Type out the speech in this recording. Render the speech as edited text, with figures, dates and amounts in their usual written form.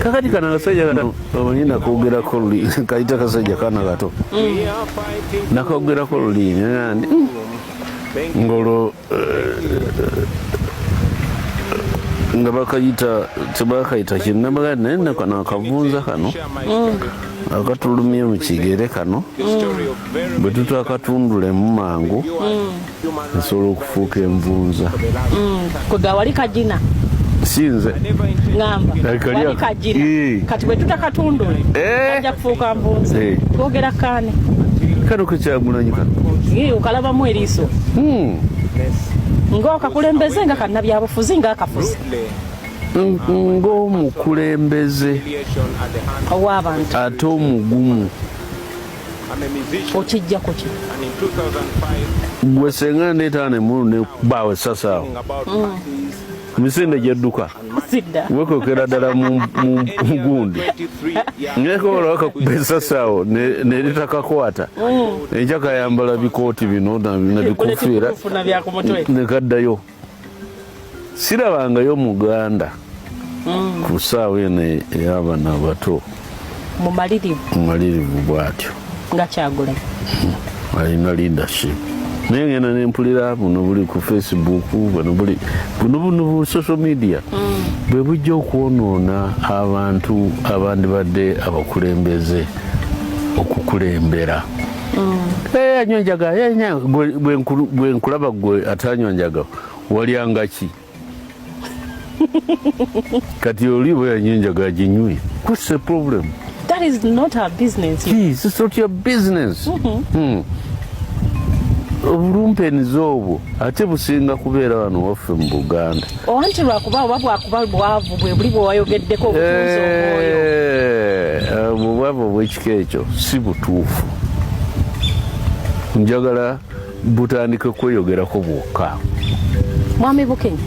kakati kana kasajja kano omanyina kogerako luli kayita kasajja kana kato nakogerako luli nandi ngolo nga bakayita tebakayita kinnabaga naye nakano akavunza kano akatulumye mu kigere kano bwe tutakatundulemu mangu nsobola okufuuka envunza kwegawali kajina sinze ngamba wali kajina kati bwe tutakatundule ajja kufuuka nvunza twogera kaane kano Kyagulanyi kano okalabamu eriiso ng'okakulembeze nga kannabyabufuzi ng'akafuzi ng'omukulembeze ow'abantu ate omugumu okijjako ki gwe senga ndeetaane mulu ne baawe sasaawo misinde gyedduka wekokera ddala mu gundi nekobola wakakuba esasaawo neritakakwata enkya kayambala bikooti bino nabikufiira nekaddayo sirabangayo muganda ku ssaawa eno ey'abaana abato mumalirivu bw'atyo nga Kyagulanyi alina leadership naye ngenda nempulira buno buli ku Facebook buno social media bwe bujja okwonoona abantu abandibadde abakulembeze okukulembera anywa njaga bwe nkulaba gwe atanywa njaga walyanga ki kati oli bwe yanywa enjaga aginywe what's the problem? That is not our business. Yes, it's not your business. Obulumpeniza obwo ate businga kubeera wano waffe mu Buganda owanti lwakuba oba bwakuba bwavu bwe buli bwewayogeddeko obutunzi omwoyo obwavu obw'ekika ekyo si butuufu njagala butandike kweyogerako bwokka mwami Bukenya